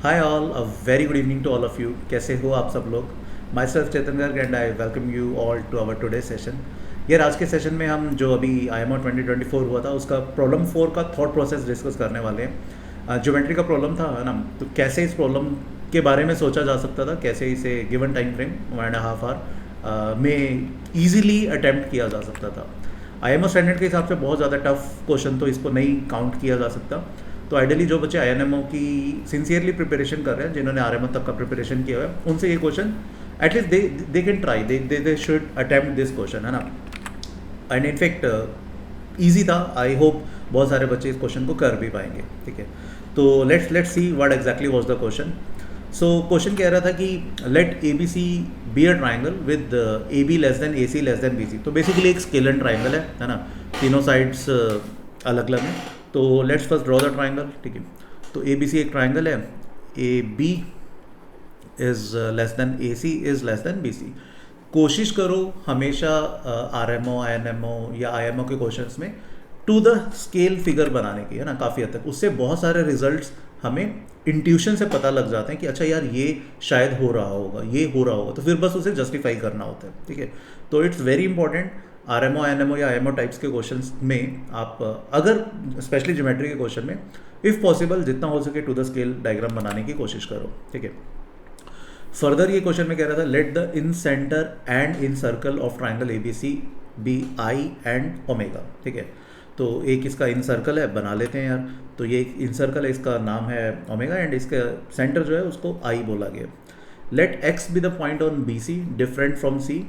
Hi all, a very good evening to all of you. कैसे हो आप सब लोग? Myself Chetan Garg and I welcome you all to our today session. यार आज के सेशन में हम जो अभी IMO 2024 हुआ था उसका प्रॉब्लम 4 का थॉट प्रोसेस डिस्कस करने वाले हैं। ज्योमेट्री का प्रॉब्लम था, है ना? तो कैसे इस प्रॉब्लम के बारे में सोचा जा सकता था, कैसे इसे गिवन टाइम फ्रेम 1.5 आवर में ईजिली अटैम्प्ट किया जा सकता था। IMO स्टैंडर्ड के हिसाब से बहुत ज़्यादा टफ क्वेश्चन तो इसको नहीं काउंट किया जा सकता। तो आइडियली जो बच्चे INMO की सिंसियरली प्रिपरेशन कर रहे हैं, जिन्होंने RMO तक का प्रिपरेशन किया हुआ है, उनसे ये question at least they can try, they should attempt this question, है ना? एंड इनफैक्ट ईजी था। आई होप बहुत सारे बच्चे इस क्वेश्चन को कर भी पाएंगे। ठीक है, तो let's see what exactly was the question. So question कह रहा था कि let ABC be a triangle with AB less than AC less than BC। तो बेसिकली एक स्केलर ट्राइंगल है ना? तीनों साइड्स अलग अलग हैं। तो let's first draw the triangle. ठीक है, तो ABC एक ट्राइंगल है, AB is less than AC is less than BC। कोशिश करो हमेशा RMO INMO या IMO के क्वेश्चंस में टू द स्केल फिगर बनाने की, है ना? काफ़ी हद तक उससे बहुत सारे रिजल्ट्स हमें इंट्यूशन से पता लग जाते हैं कि अच्छा यार ये शायद हो रहा होगा, ये हो रहा होगा, तो फिर बस उसे जस्टिफाई करना होता है। ठीक है, तो it's very important RMO INMO या IMO टाइप्स के क्वेश्चंस में आप अगर स्पेशली ज्योमेट्री के क्वेश्चन में इफ़ पॉसिबल जितना हो सके टू द स्केल डायग्राम बनाने की कोशिश करो। ठीक है, फर्दर ये क्वेश्चन में कह रहा था let the incentre and incircle of triangle ABC be I and omega. ठीक है, तो एक इसका इन सर्कल है, बना लेते हैं यार। तो ये एक इन सर्कल है, इसका नाम है ओमेगा एंड इसका सेंटर जो है उसको I बोला गया। Let X be the point on BC different from C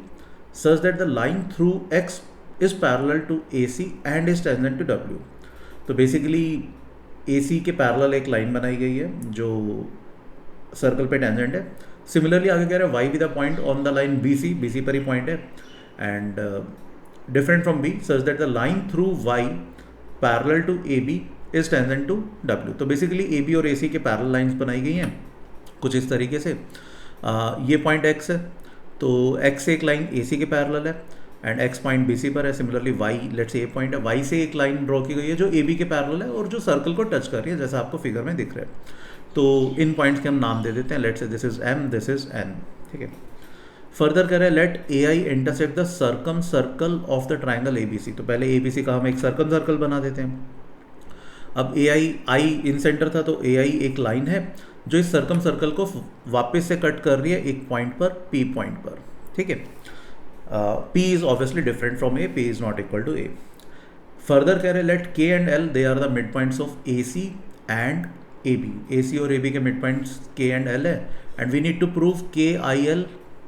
such that the line through X is parallel to AC and is tangent to W। तो बेसिकली AC के parallel एक line बनाई गई है जो सर्कल पे टेंजेंट है। Similarly आगे कह रहे हैं Y with the point on the line BC पर ही पॉइंट है and different from B such that the line through Y parallel to AB is tangent to W। तो बेसिकली AB और AC के पैरेलल लाइंस बनाई गई हैं कुछ इस तरीके से। ये पॉइंट X है, तो X से एक लाइन AC के पैरेलल है एंड X पॉइंट BC पर है। सिमिलरली Y, लेट्स से ये पॉइंट है, Y से एक लाइन ड्रॉ की गई है जो AB के पैरेलल है और जो सर्कल को टच कर रही है, जैसा आपको फिगर में दिख रहा है। तो इन पॉइंट्स के हम नाम दे देते हैं, let's say this is M, this is N। ठीक है, फर्दर कह रहे हैं let AI intersect the circumcircle of the triangle ABC। तो पहले ABC का हम एक सर्कम सर्कल बना देते हैं। अब I इन सेंटर था, तो AI एक लाइन है जो इस सर्कम सर्कल को वापस से कट कर रही है एक पॉइंट पर, P पॉइंट पर। ठीक है, P is obviously different from A, P is not equal to A। Further कह रहे हैं let K and L they are the midpoints of AC and AB। AC और AB के midpoints K and L है and we need to prove KIL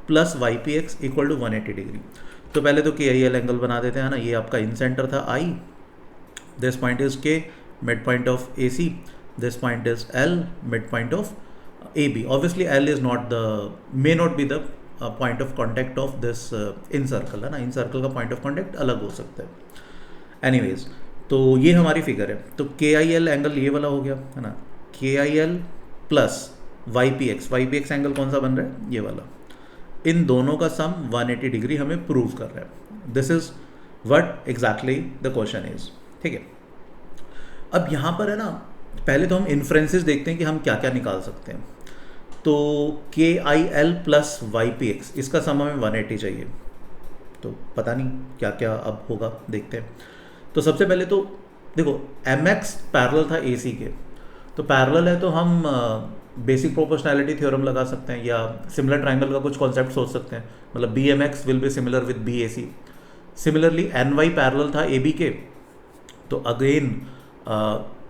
plus YPX equal to 180 degree. तो पहले तो KIL angle बना देते हैं ना। ये आपका इन सेंटर था I, this point is K, mid point of AC, this point is L, mid point of AB। Obviously L is not the, may not be the point of contact of this in circle, है ना? इन circle का point of contact अलग हो सकता है। Anyways, तो ये हमारी फिगर है। तो KIL एंगल ये वाला हो गया, है ना? KIL प्लस YPX एंगल कौन सा बन रहा है? ये वाला। इन दोनों का सम 180 डिग्री हमें प्रूव कर रहा है। This is what exactly the question is. ठीक है, अब यहाँ पर है ना, पहले तो हम इन्फ्रेंसेस देखते हैं कि हम क्या क्या निकाल सकते हैं। तो KIL प्लस YPX इसका सम हमें 180 चाहिए। तो पता नहीं क्या क्या अब होगा, देखते हैं। तो सबसे पहले तो देखो MX पैरेलल था AC के, तो पैरेलल है तो हम बेसिक प्रोपोर्शनैलिटी थ्योरम लगा सकते हैं या सिमिलर ट्राइंगल का कुछ कॉन्सेप्ट सोच सकते हैं। मतलब BMX will be similar with BAC। Similarly NY parallel था AB के, तो again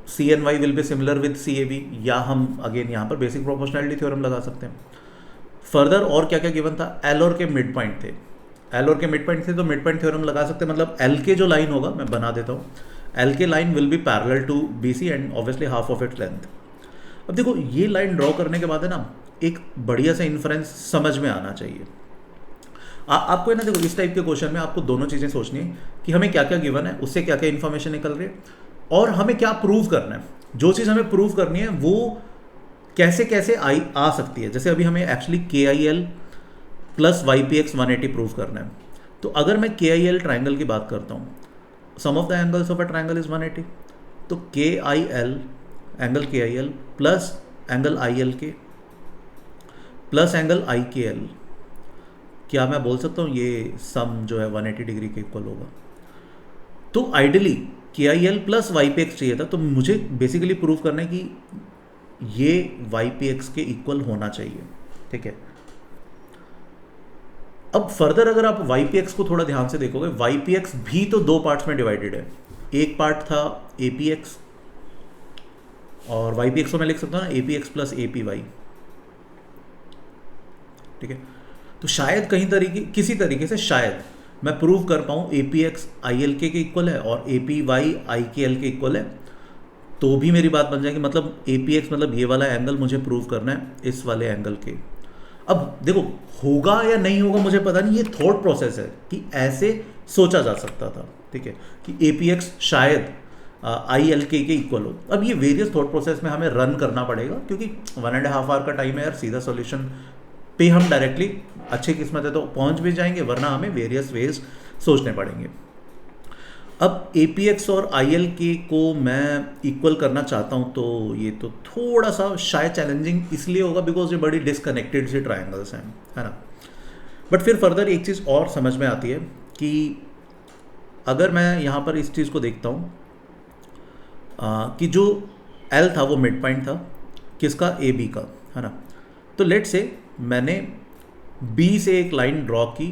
CNY will be similar with CAB, या हम अगेन यहाँ पर बेसिक प्रोपोर्शनैलिटी थ्योरम लगा सकते हैं। फर्दर और क्या क्या गिवन था? L और के मिड पॉइंट थे, L और के मिड पॉइंट थे, तो मिड पॉइंट थ्योरम लगा सकते हैं। मतलब L के जो लाइन होगा, मैं बना देता हूँ, L के line will be parallel to BC and obviously half of its length. अब देखो ये लाइन ड्रॉ करने के बाद है ना, एक बढ़िया सा इन्फ्रेंस समझ में आना चाहिए। आपको है ना, देखो इस टाइप के क्वेश्चन में आपको दोनों चीज़ें सोचनी है कि हमें क्या क्या गिवन है, उससे क्या क्या इन्फॉर्मेशन निकल रही है और हमें क्या प्रूव करना है। जो चीज़ हमें प्रूव करनी है वो कैसे कैसे आ सकती है। जैसे अभी हमें actually KIL plus YPX 180 prove करना है। तो अगर मैं KIL ट्राइंगल की बात करता हूँ, sum of the angles of a triangle is 180, तो KIL angle KIL plus angle I L K plus angle I K L, क्या मैं बोल सकता हूँ ये सम जो है 180 डिग्री के इक्वल होगा? तो ideally K I L plus Y P X चाहिए था, तो मुझे बेसिकली प्रूव करना है कि ये वाई पी एक्स के इक्वल होना चाहिए, ठीक है। अब फर्दर अगर आप वाई पी एक्स को थोड़ा ध्यान से देखोगे, वाई पी एक्स भी तो दो पार्ट्स में डिवाइडेड है। एक पार्ट था ए पी एक्स, और वाई पी एक्स को मैं लिख सकता हूँ ना A P X plus A P Y, ठीक है। तो शायद किसी तरीके से शायद मैं प्रूव कर पाऊँ ए पी एक्स आई एल के इक्वल है और ए पी वाई आई के एल के इक्वल है, तो भी मेरी बात बन जाएगी। मतलब ए पी एक्स मतलब ये वाला एंगल मुझे प्रूव करना है इस वाले एंगल के। अब देखो होगा या नहीं होगा मुझे पता नहीं, ये थॉट प्रोसेस है कि ऐसे सोचा जा सकता था, ठीक है, कि ए पी एक्स शायद आई एल के इक्वल हो। अब ये वेरियस थॉट प्रोसेस में हमें रन करना पड़ेगा, क्योंकि 1.5 आवर का टाइम है यार, सीधा सॉल्यूशन पे हम डायरेक्टली अच्छी किस्मत है तो पहुंच भी जाएंगे, वरना हमें वेरियस वेज सोचने पड़ेंगे। अब ए पी एक्स और आई एल के को मैं इक्वल करना चाहता हूँ, तो ये तो थोड़ा सा शायद चैलेंजिंग इसलिए होगा बिकॉज ये बड़ी डिसकनेक्टेड सी ट्राइंगल्स हैं, है ना। बट फिर फर्दर एक चीज़ और समझ में आती है कि अगर मैं यहाँ पर इस चीज़ को देखता हूँ कि जो एल था वो मिड पॉइंट था किसका, ए बी का, है ना। तो लेट से मैंने बी से एक लाइन ड्रॉ की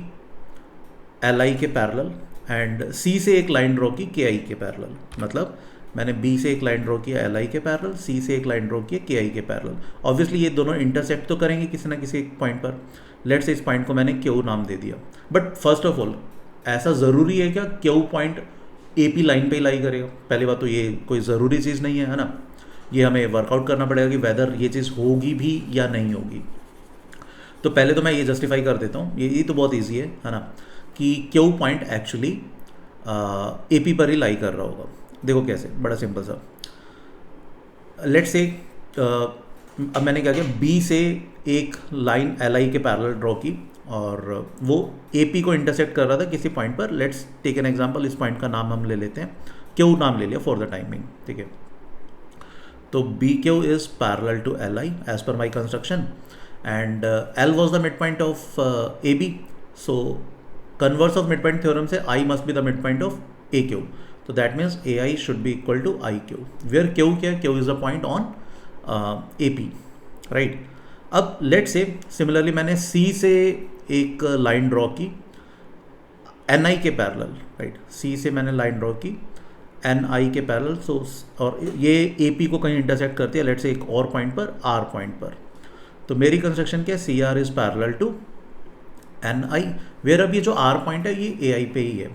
एल आई के पैरेलल एंड सी से एक लाइन ड्रॉ की के आई के पैरेलल। मतलब मैंने बी से एक लाइन ड्रॉ किया एल आई के पैरेलल, सी से एक लाइन ड्रॉ किया के आई के पैरेलल। ऑब्वियसली ये दोनों इंटरसेक्ट तो करेंगे किसी ना किसी एक पॉइंट पर। लेट से इस पॉइंट को मैंने क्यू नाम दे दिया। बट फर्स्ट ऑफ ऑल ऐसा ज़रूरी है क्या Q point A P line पे ही लाई करेगा? पहली बात तो ये कोई ज़रूरी चीज़ नहीं है, है ना। ये हमें वर्कआउट करना पड़ेगा कि वेदर ये चीज़ होगी भी या नहीं होगी। तो पहले तो मैं ये जस्टिफाई कर देता हूँ, ये तो बहुत ईजी है ना, कि क्यू पॉइंट एक्चुअली ए पी पर ही लाई कर रहा होगा। देखो कैसे, बड़ा सिंपल सा। लेट्स से अब मैंने क्या किया, बी से एक लाइन एल आई के पैरेलल ड्रॉ की और वो ए पी को इंटरसेक्ट कर रहा था किसी पॉइंट पर। लेट्स टेक एन एग्जांपल, इस पॉइंट का नाम हम ले लेते हैं, क्यू नाम ले लिया फॉर द टाइमिंग, ठीक है। तो B Q is parallel to L I as per my construction and L was the midpoint of AB, so converse of midpoint theorem से I must be the midpoint of AQ, so that means AI should be equal to IQ, where Q क्या है, Q is the point on AP, right। अब let's say similarly मैंने C से एक line draw की NI के parallel, right. C से मैंने लाइन ड्रॉ की NI के पैरेलल, सो और ये AP को कहीं इंटरसेक्ट करती है, लेट्स से एक और पॉइंट पर, R पॉइंट पर। तो मेरी कंस्ट्रक्शन क्या है, C R is parallel to N I, where अब ये जो आर पॉइंट है ये ए आई पे ही है।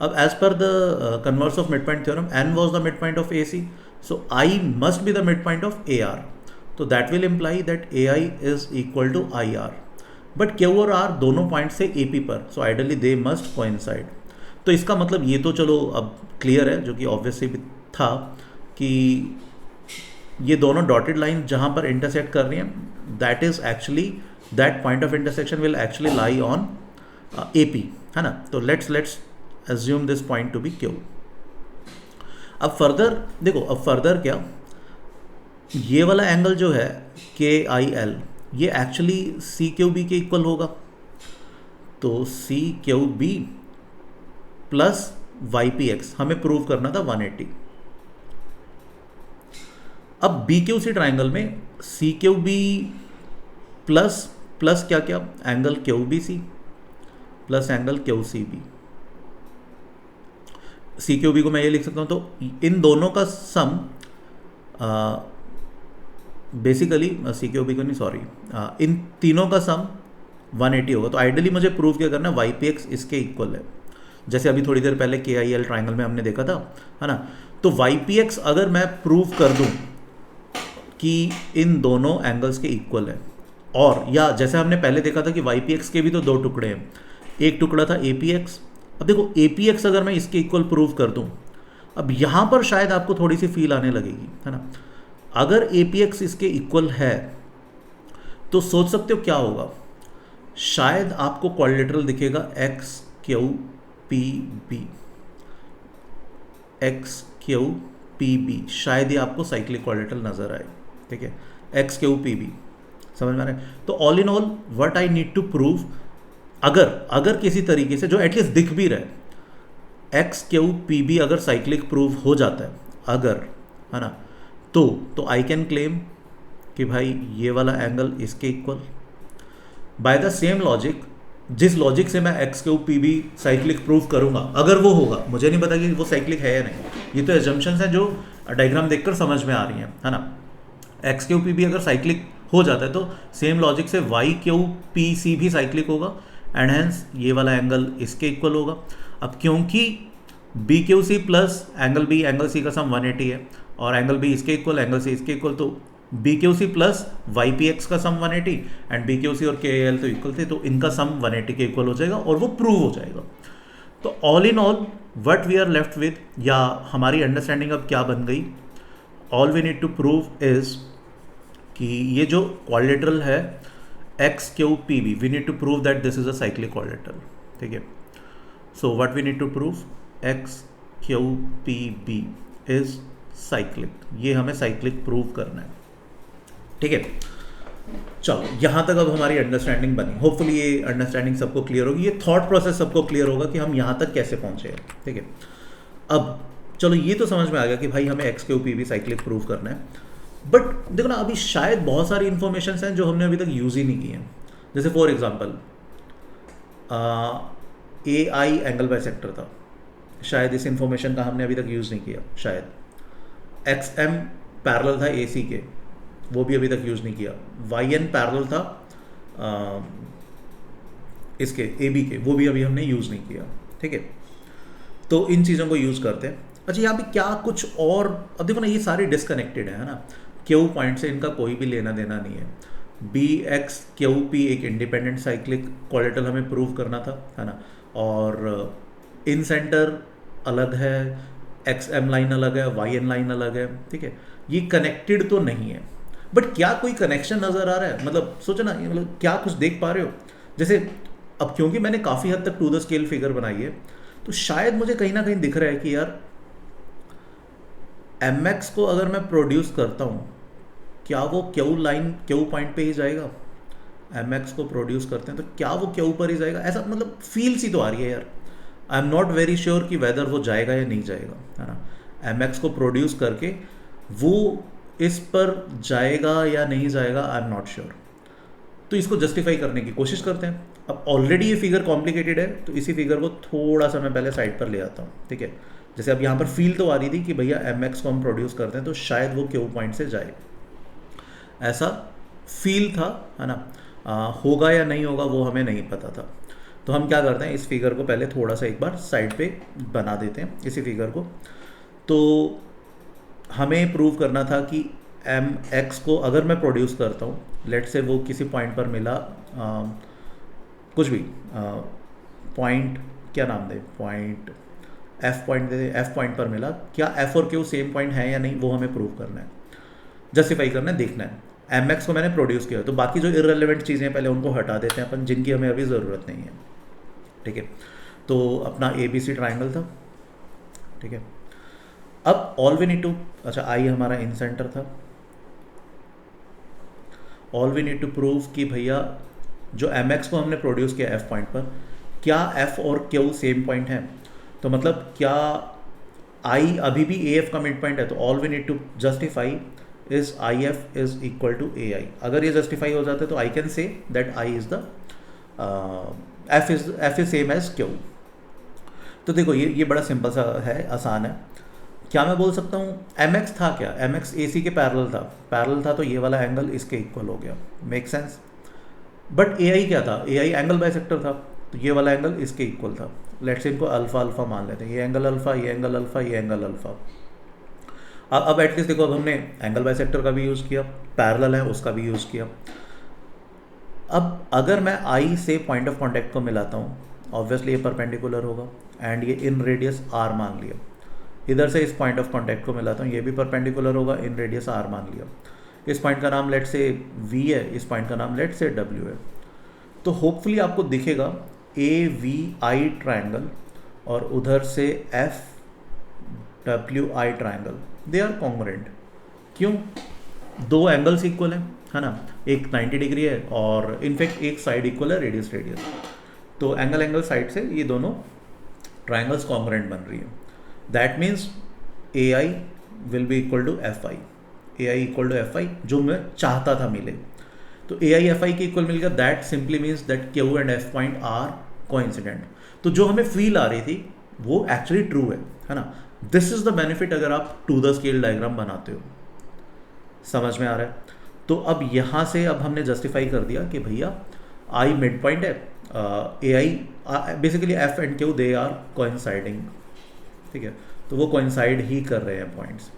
अब as per the converse of mid point theorem N was the mid point of A C, so I must be the mid point of A R, तो that will imply that A I is equal to I R. But Q और R दोनों point से A P पर, so ideally they must coincide. तो इसका मतलब ये तो चलो अब क्लियर है, जो कि ऑब्वियसली भी था, कि ये दोनों डॉटेड लाइन जहाँ पर इंटरसेक्ट कर रही हैं, that is actually that point of intersection will actually lie on A P, है ना। तो let's assume this point to be Q. अब फर्दर देखो, अब फर्दर क्या, ये वाला एंगल जो है के आई एल, ये एक्चुअली सी क्यू बी के इक्वल होगा। तो C Q B plus Y P X हमें प्रूव करना था 180। अब बी क्यू सी ट्राइंगल में सी क्यू बी प्लस क्या क्या, angle Q B C plus angle Q C B. C Q B को मैं ये लिख सकता हूँ, तो इन दोनों का सम बेसिकली सी क्यू बी को नहीं, सॉरी, इन तीनों का सम 180 होगा। तो आइडियली मुझे प्रूव क्या करना है, वाई पी एक्स इसके इक्वल है, जैसे अभी थोड़ी देर पहले के आई एल ट्राइंगल में हमने देखा था, है ना। तो वाई पी एक्स अगर मैं प्रूव कर दूँ कि इन दोनों एंगल्स के इक्वल है, और या जैसे हमने पहले देखा था कि वाई पी एक्स के भी तो दो टुकड़े हैं, एक टुकड़ा था ए पी एक्स। अब देखो ए पी एक्स अगर मैं इसके इक्वल प्रूव कर दूं, अब यहाँ पर शायद आपको थोड़ी सी फील आने लगेगी, है ना। अगर ए पी एक्स इसके इक्वल है तो सोच सकते हो क्या होगा, शायद आपको क्वाड्रिलेटरल दिखेगा X Q P B, X Q P B, शायद ये आपको साइक्लिक क्वाड्रिलेटरल नजर आए, ठीक है। एक्स क्यू पी बी, समझ में आ रहा है? तो all in all what I need to prove, अगर अगर किसी तरीके से जो एटलीस्ट दिख भी रहा है, एक्स क्यू पी बी अगर साइक्लिक प्रूव हो जाता है, अगर, है ना, तो आई कैन क्लेम कि भाई ये वाला एंगल इसके equal. By the same logic, जिस लॉजिक से मैं x Q P B cyclic prove करूंगा, अगर वो होगा, मुझे नहीं पता कि वो साइक्लिक है या नहीं, ये तो एजम्पशंस हैं जो डायग्राम देखकर समझ में आ रही हैं, है ना। एक्स क्यू पी बी अगर साइक्लिक हो जाता है तो सेम लॉजिक से वाई क्यू पी सी भी साइक्लिक होगा, एंड हेंस ये वाला एंगल इसके इक्वल होगा। अब क्योंकि B Q C plus angle B angle C का सम 180 है, और एंगल बी इसके इक्वल एंगल सी इसके इक्वल, तो B Q C plus Y P X का sum 180, and B Q C और के एल तो इक्वल थे, तो इनका सम 180 के इक्वल हो जाएगा और वो प्रूव हो जाएगा। तो all in all what we are left with, या हमारी अंडरस्टैंडिंग अब क्या बन गई, all we need to prove is कि ये जो क्वाड्रिलेटरल है X Q P B, we need to prove that this is a cyclic quadrilateral, ठीक है। So what we need to prove, X Q P B is cyclic, ये हमें cyclic prove करना है, ठीक है। चलो यहाँ तक अब हमारी अंडरस्टैंडिंग बनी, होपफुली ये अंडरस्टैंडिंग सबको क्लियर होगी, ये थॉट प्रोसेस सबको क्लियर होगा कि हम यहाँ तक कैसे पहुँचे हैं, ठीक है। अब चलो ये तो समझ में आ गया कि भाई हमें x Q P B cyclic prove करना है, बट देखो ना अभी शायद बहुत सारी इन्फॉर्मेशन हैं जो हमने अभी तक यूज़ ही नहीं की हैं। जैसे for example A I angle bisector था, शायद इस इन्फॉर्मेशन का हमने अभी तक यूज़ नहीं किया, शायद एक्स एम पैरेलल था ए सी के, वो भी अभी तक यूज़ नहीं किया, वाई एन पैरेलल था इसके ए बी के, वो भी अभी हमने यूज़ नहीं किया, ठीक है। तो इन चीज़ों को यूज़ करते हैं। अच्छा यहाँ पे क्या कुछ और, अब देखो ना ये सारे डिस्कनेक्टेड है ना, क्यू पॉइंट से इनका कोई भी लेना देना नहीं है। बी एक्स क्यू पी एक इंडिपेंडेंट साइक्लिक क्वाड्रिलेटरल हमें प्रूव करना था, है ना, और इन सेंटर अलग है, एक्स एम लाइन अलग है, वाई एन लाइन अलग है, ठीक है। ये कनेक्टेड तो नहीं है, बट क्या कोई कनेक्शन नज़र आ रहा है, मतलब सोचो ना, मतलब क्या कुछ देख पा रहे हो। जैसे अब क्योंकि मैंने काफ़ी हद तक टू द स्केल फिगर बनाई है, तो शायद मुझे कहीं ना कहीं दिख रहा है कि यार एम एक्स को अगर मैं प्रोड्यूस करता हूँ, क्या वो क्यू लाइन क्यू पॉइंट पे ही जाएगा। एम एक्स को प्रोड्यूस करते हैं तो क्या वो क्यू पर ही जाएगा, ऐसा मतलब फील सी तो आ रही है यार। I am not very sure कि वेदर वो जाएगा या नहीं जाएगा, है ना। एम एक्स को प्रोड्यूस करके वो इस पर जाएगा या नहीं जाएगा, आई एम नॉट श्योर। तो इसको जस्टिफाई करने की कोशिश करते हैं। अब ऑलरेडी ये फिगर कॉम्प्लिकेटेड है, तो इसी फिगर को थोड़ा सा मैं पहले साइड पर ले आता हूँ, ठीक है। जैसे अब यहाँ पर फील तो आ रही थी कि भैया एम एक्स को हम प्रोड्यूस करते हैं तो शायद वो क्यू पॉइंट से जाए, ऐसा फील था, है ना। होगा या नहीं होगा वो हमें नहीं पता था। तो हम क्या करते हैं, इस फिगर को पहले थोड़ा सा एक बार साइड पे बना देते हैं, इसी फिगर को। तो हमें प्रूव करना था कि एम एक्स को अगर मैं प्रोड्यूस करता हूँ, लेट से वो किसी पॉइंट पर मिला, कुछ भी पॉइंट, क्या नाम दे, पॉइंट एफ पॉइंट दे, एफ पॉइंट पर मिला, क्या एफ और क्यू सेम पॉइंट है या नहीं, वो हमें प्रूव करना है, जस्टिफाई करना है, देखना है। एम एक्स को मैंने प्रोड्यूस किया, तो बाकी जो इररिलेवेंट चीज़ें पहले उनको हटा देते हैं अपन, जिनकी हमें अभी ज़रूरत नहीं है, ठीक है। तो अपना ए बी सी ट्राइंगल था, ठीक है। अब ऑल वी नीड टू, अच्छा आई हमारा इन सेंटर था, all we need to prove कि भैया जो एम एक्स को हमने प्रोड्यूस किया एफ पॉइंट पर, क्या एफ और क्यू सेम पॉइंट है। तो मतलब क्या आई अभी भी ए एफ का मिड पॉइंट है, तो all we need to justify is I F is equal to A I. अगर ये जस्टिफाई हो जाता है तो I can say that I is the F is same as Q. तो देखो ये बड़ा सिंपल सा है, आसान है। क्या मैं बोल सकता हूँ एम एक्स था, क्या एम एक्स ए सी के पैरेलल था, तो ये वाला एंगल इसके इक्वल हो गया, मेक सेंस। बट ए आई क्या था, ए आई एंगल बाइसेक्टर था, तो ये वाला एंगल इसके इक्वल था। लेट्स से इनको अल्फा अल्फा मान लेते हैं, ये एंगल अल्फा, ये एंगल अल्फा, ये एंगल अल्फा। अब एटलीस्ट देखो, अब हमने एंगल बाइसेक्टर का भी यूज़ किया, पैरेलल है उसका भी यूज़ किया। अब अगर मैं आई से पॉइंट ऑफ कॉन्टैक्ट को मिलाता हूँ, ऑब्वियसली ये परपेंडिकुलर होगा, एंड ये इन रेडियस आर मान लिया। इधर से इस पॉइंट ऑफ कॉन्टैक्ट को मिलाता हूँ, ये भी परपेंडिकुलर होगा, इन रेडियस आर मान लिया। इस पॉइंट का नाम लेट से वी है, इस पॉइंट का नाम लेट से डब्ल्यू है। तो होपफुली आपको दिखेगा ए वी आई ट्राइंगल, और उधर से F W I triangle, they are congruent. क्यों? दो एंगल्स इक्वल हैं, है ना, एक 90 डिग्री है और इनफैक्ट एक साइड इक्वल है रेडियस रेडियस, तो एंगल एंगल साइड से ये दोनों ट्राइंगल्स कॉन्ग्रुएंट बन रही है। That means A I will be equal to F I, A I equal to F I, जो मैं चाहता था मिले। तो ए आई एफ आई के इक्वल मिल गया। That simply means that Q and F point are coincident. तो जो हमें फील आ रही थी वो एक्चुअली ट्रू है ना। दिस इज द बेनिफिट अगर आप टू द स्केल डायग्राम बनाते हो। समझ में आ रहा है? तो अब यहाँ से अब हमने जस्टिफाई कर दिया कि भैया आई मिड पॉइंट है, A I basically F and Q they are coinciding, ठीक है, तो वो कोइंसाइड ही कर रहे हैं पॉइंट्स।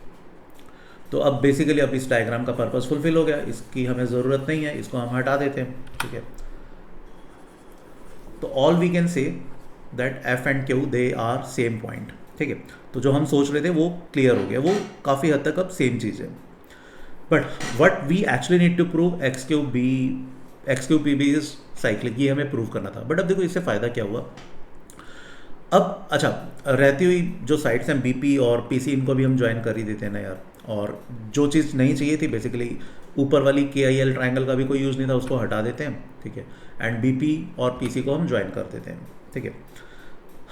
तो अब बेसिकली अब इस डायग्राम का पर्पस फुलफिल हो गया, इसकी हमें ज़रूरत नहीं है, इसको हम हटा देते हैं, ठीक है। तो all we can say that F and Q they are same point, ठीक है। तो जो हम सोच रहे थे वो क्लियर हो गया, वो काफ़ी हद तक अब सेम चीज़ है। But what we actually need to prove X Q P B is cyclic, ये हमें प्रूव करना था। बट अब देखो इससे फ़ायदा क्या हुआ। अब अच्छा, रहती हुई जो साइट्स हैं बीपी और पीसी, इनको भी हम ज्वाइन कर ही देते हैं ना यार। और जो चीज़ नहीं चाहिए थी बेसिकली ऊपर वाली के आई एल ट्राइंगल का भी कोई यूज़ नहीं था, उसको हटा देते हैं, ठीक है। एंड बीपी और पीसी को हम ज्वाइन कर देते हैं, ठीक है।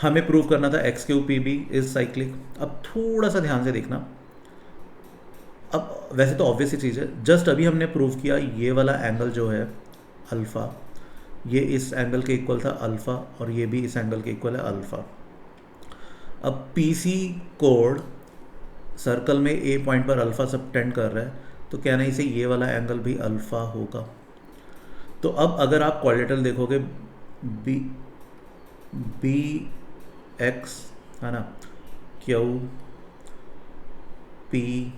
हमें प्रूव करना था X Q P B is cyclic. अब थोड़ा सा ध्यान से देखना, अब वैसे तो ऑब्वियस ही चीज़ है, जस्ट अभी हमने प्रूव किया ये वाला एंगल जो है अल्फ़ा, ये इस एंगल के इक्वल था अल्फ़ा, और ये भी इस एंगल के इक्वल है अल्फ़ा। अब पीसी कोड सर्कल में ए पॉइंट पर अल्फ़ा सबटेंड कर रहा है, तो कहना इसे ये वाला एंगल भी अल्फ़ा होगा। तो अब अगर आप क्वाड्रेटल देखोगे बी एक्स, है ना, Q P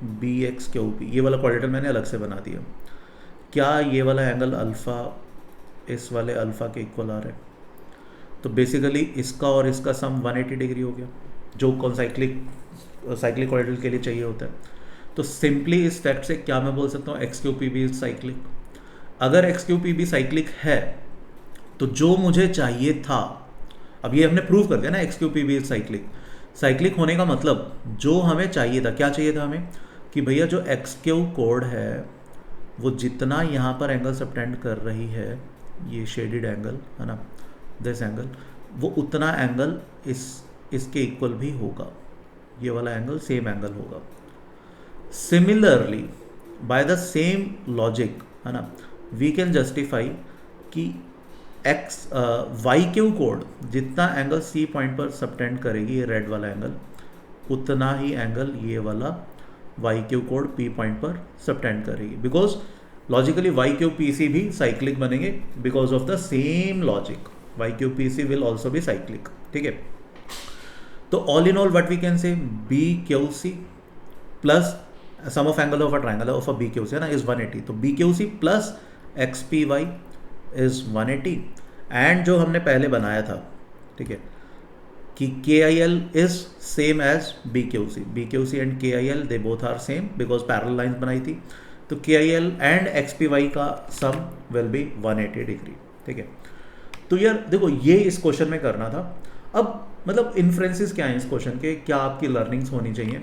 B X Q P, ये वाला क्वाड्रेटल मैंने अलग से बना दिया। क्या ये वाला एंगल अल्फ़ा इस वाले अल्फ़ा के इक्वल आ रहा है? तो बेसिकली इसका और इसका सम 180 डिग्री हो गया, जो कौन साइक्लिक क्वाड्रेटल के लिए चाहिए होता है। तो सिंपली इस फैक्ट से क्या मैं बोल सकता हूँ, X Q P B is cyclic. अगर X Q P B cyclic है तो जो मुझे चाहिए था, अब ये हमने प्रूव कर दिया ना X Q P B is cyclic. Cyclic होने का मतलब जो हमें चाहिए था, क्या चाहिए था हमें, कि भैया जो एक्स क्यू कोड है वो जितना यहाँ पर एंगल सबटेंड कर रही है, ये शेडेड एंगल है ना, दिस एंगल, वो उतना एंगल इसके इक्वल भी होगा, ये वाला एंगल सेम एंगल होगा। Similarly by the same logic, है ना, वी कैन जस्टिफाई कि एक्स वाई क्यू कोड जितना एंगल सी पॉइंट पर सबटेंड करेगी, ये रेड वाला एंगल, उतना ही एंगल ये वाला वाई क्यू कोड पी पॉइंट पर सबटेंड करेगी। Because logically Y Q P C भी साइक्लिक बनेंगे because of the same logic, Y Q P C will also be cyclic, ठीक है। तो all in all what we can say, B Q C plus sum of angle of a triangle of a B Q C, है ना, is 180। तो B Q C plus X P Y is 180। And जो हमने पहले बनाया था, ठीक है, कि K I L is same as B Q C and K I L they both are same because parallel lines बनाई थी। तो K I L and X P Y का सम विल बी 180 डिग्री, ठीक है। तो यार देखो ये इस क्वेश्चन में करना था। अब मतलब इन्फ्रेंसेस क्या है इस क्वेश्चन के, क्या आपकी लर्निंग्स होनी चाहिए।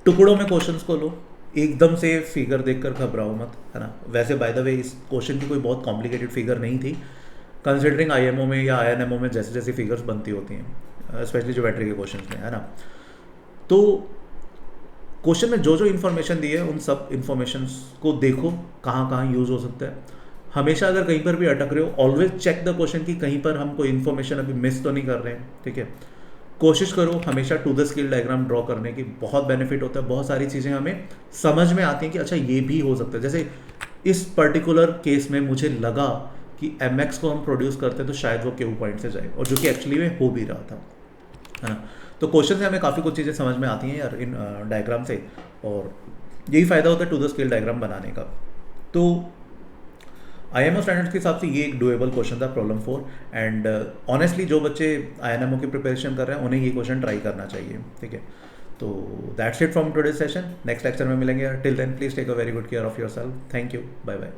टुकड़ों में क्वेश्चंस को लो, एकदम से फिगर देखकर घबराओ मत, है ना। वैसे बाय द वे इस क्वेश्चन की कोई बहुत कॉम्प्लिकेटेड फिगर नहीं थी, कंसिडरिंग आईएमओ में या आईएनएमओ में जैसे जैसी फिगर्स बनती होती हैं, स्पेशली ज्योमेट्री के क्वेश्चंस में, है ना। तो क्वेश्चन में जो जो इन्फॉर्मेशन दी है उन सब इन्फॉर्मेशन को देखो कहाँ कहाँ यूज़ हो सकता है। हमेशा अगर कहीं पर भी अटक रहे हो, ऑलवेज चेक द क्वेश्चन कि कहीं पर हम कोई इन्फॉर्मेशन अभी मिस तो नहीं कर रहे हैं, ठीक है। कोशिश करो हमेशा to the scale diagram draw करने की, बहुत बेनिफिट होता है। बहुत सारी चीज़ें हमें समझ में आती हैं कि अच्छा ये भी हो सकता है। जैसे इस पर्टिकुलर केस में मुझे लगा कि mx को हम प्रोड्यूस करते हैं तो शायद वो क्यू पॉइंट से जाए, और जो कि एक्चुअली में हो भी रहा था, है ना। तो क्वेश्चन से हमें काफ़ी कुछ चीज़ें समझ में आती हैं यार इन डायग्राम से, और यही फ़ायदा होता है टू द स्केल डायग्राम बनाने का। तो आईएमओ स्टैंडर्ड्स के हिसाब से ये एक डुएबल क्वेश्चन था, प्रॉब्लम 4। एंड ऑनेस्टली जो बच्चे आईएनएमओ की प्रिपरेशन कर रहे हैं उन्हें ये क्वेश्चन ट्राई करना चाहिए, ठीक है। तो that's it from today session. Next lecture में मिलेंगे। Till then please take a very good care of yourself. Thank you, bye bye.